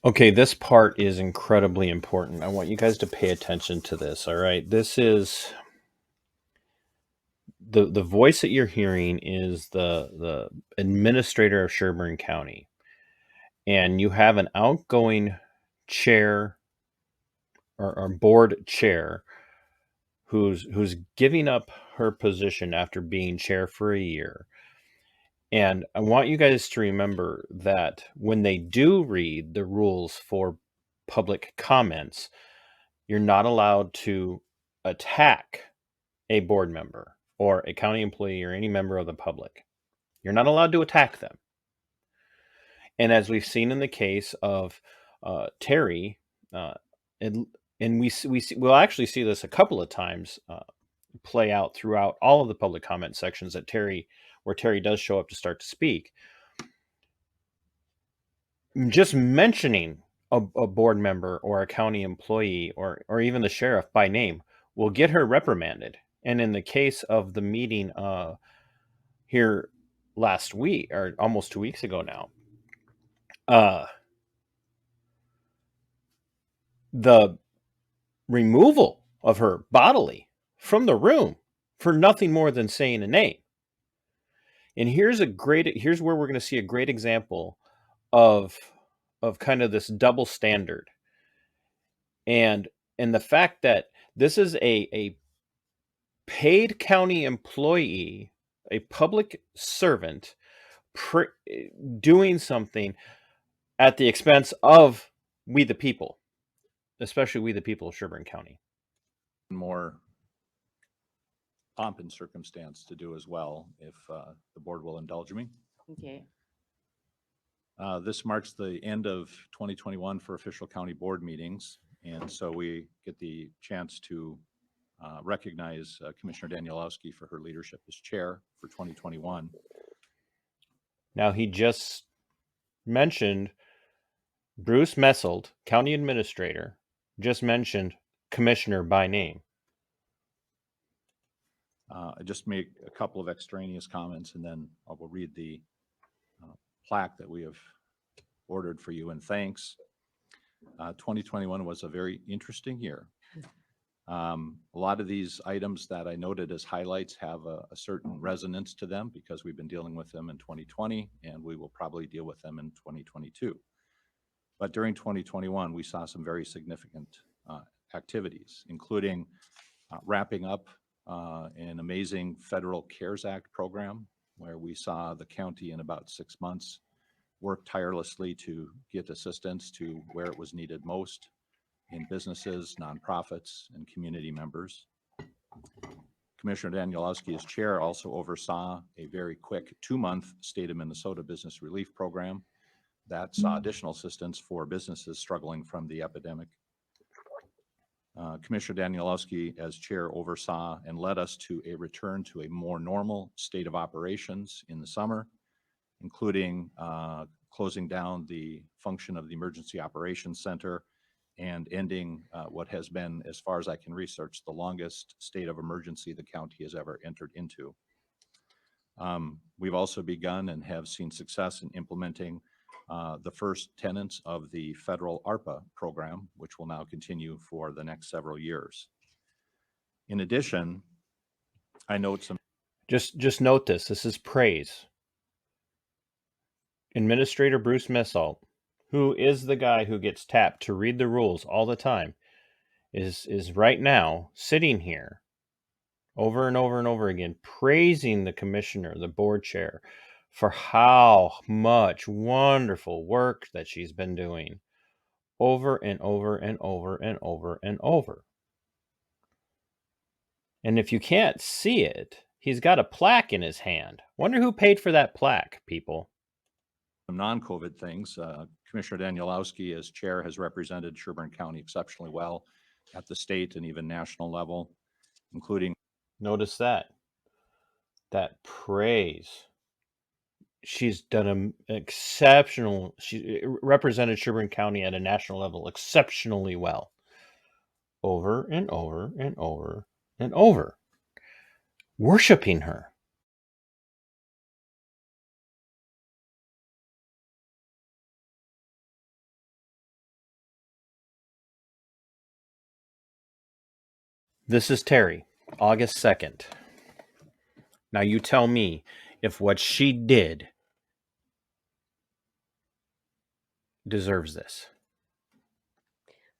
Okay, this part is incredibly important. I want you guys to pay attention to this, all right? This is the voice that you're hearing is the administrator of Sherburne County. And you have an outgoing chair or board chair who's giving up her position after being chair for a year. And I want you guys to remember that when they do read the rules for public comments, you're not allowed to attack a board member or a county employee or any member of the public. You're not allowed to attack them. And as we've seen in the case of Teri, and we'll actually see this a couple of times play out throughout all of the public comment sections where Teri does show up to start to speak. Just mentioning a board member or a county employee or even the sheriff by name will get her reprimanded. And in the case of the meeting here last week, or almost 2 weeks ago now, the removal of her bodily from the room for nothing more than saying a name. And here's where we're going to see a great example of kind of this double standard. And the fact that this is a paid county employee, a public servant, doing something at the expense of we the people, especially we the people of Sherburne County. More pomp and circumstance to do as well, if the board will indulge me. Okay. This marks the end of 2021 for official county board meetings, and so we get the chance to recognize Commissioner Danielowski for her leadership as chair for 2021. Now, he just mentioned Bruce Messelt, county administrator, just mentioned commissioner by name. I just make a couple of extraneous comments, and then I will read the plaque that we have ordered for you, and thanks. 2021 was a very interesting year. A lot of these items that I noted as highlights have a certain resonance to them because we've been dealing with them in 2020, and we will probably deal with them in 2022. But during 2021, we saw some very significant activities, including wrapping up an amazing federal CARES Act program, where we saw the county in about 6 months work tirelessly to get assistance to where it was needed most in businesses, nonprofits, and community members. Commissioner Danielowski, as chair, also oversaw a very quick 2-month state of Minnesota business relief program that saw additional assistance for businesses struggling from the epidemic. Commissioner Danielowski, as chair, oversaw and led us to a return to a more normal state of operations in the summer, including closing down the function of the Emergency Operations Center and ending what has been, as far as I can research, the longest state of emergency the county has ever entered into. We've also begun and have seen success in implementing the first tenets of the federal ARPA program, which will now continue for the next several years. In addition, I note some. Just note this. This is praise. Administrator Bruce Messelt, who is the guy who gets tapped to read the rules all the time, is right now sitting here over and over and over again, praising the commissioner, the board chair, for how much wonderful work that she's been doing over and over and over and over and over. And if you can't see it, he's got a plaque in his hand. Wonder who paid for that plaque, people. Some non-COVID things. Commissioner Danielowski, as chair, has represented Sherburne County exceptionally well at the state and even national level, including. Notice that praise. She's done an exceptional. She represented Sherburne County at a national level exceptionally well, over and over and over and over, worshiping her. This is Teri, August 2nd. Now you tell me if what she did deserves this.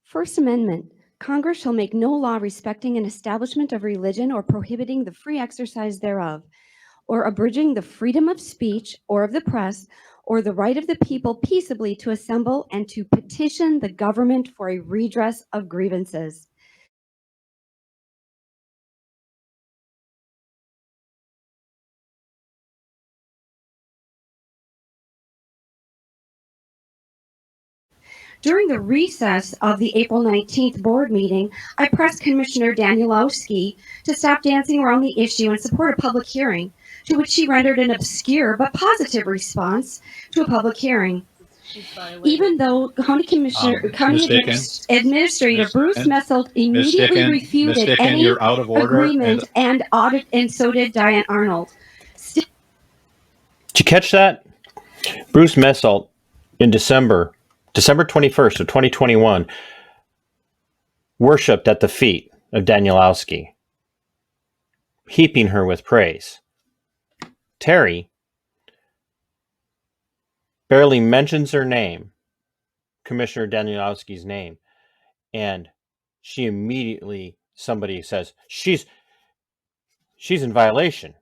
First Amendment. Congress shall make no law respecting an establishment of religion or prohibiting the free exercise thereof, or abridging the freedom of speech or of the press, or the right of the people peaceably to assemble and to petition the government for a redress of grievances. During the recess of the April 19th board meeting, I pressed Commissioner Danielowski to stop dancing around the issue and support a public hearing, to which she rendered an obscure but positive response to a public hearing. Even though County Administrator Bruce Messelt immediately refuted any you're out of order. agreement and audit, and so did Diane Arnold. Did you catch that? Bruce Messelt in December 21st of 2021 worshipped at the feet of Danielowski, heaping her with praise. Teri barely mentions her name, Commissioner Danielowski's name, and she immediately, somebody says, she's in violation.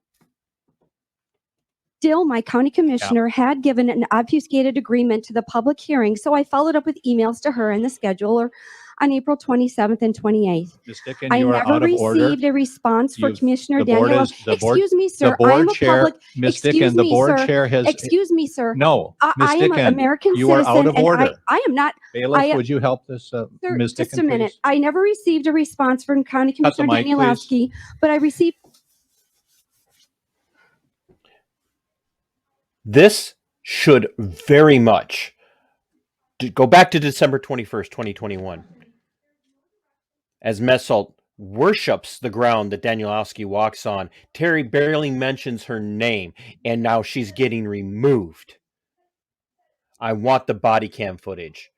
Still, my county commissioner had given an obfuscated agreement to the public hearing, so I followed up with emails to her and the scheduler on April 27th and 28th. Ms. Dickin, I you are never out of order. received a response for Commissioner the board Danielowski. is- the board- Excuse me, sir. The board I am a chair, public. Ms. Excuse Dickin, the me, board sir. chair has. Excuse me, sir. No, Ms. I am Dickin, an American you citizen, are out of and order. I am not. Bailiff, would you help this, Sir, Ms. Dickin, just a minute. please? I never received a response from County Cut the Commissioner mic, Danielowski, but I received. This should very much go back to December 21st, 2021. As Messelt worships the ground that Danielowski walks on, Teri barely mentions her name, and now she's getting removed. I want the body cam footage.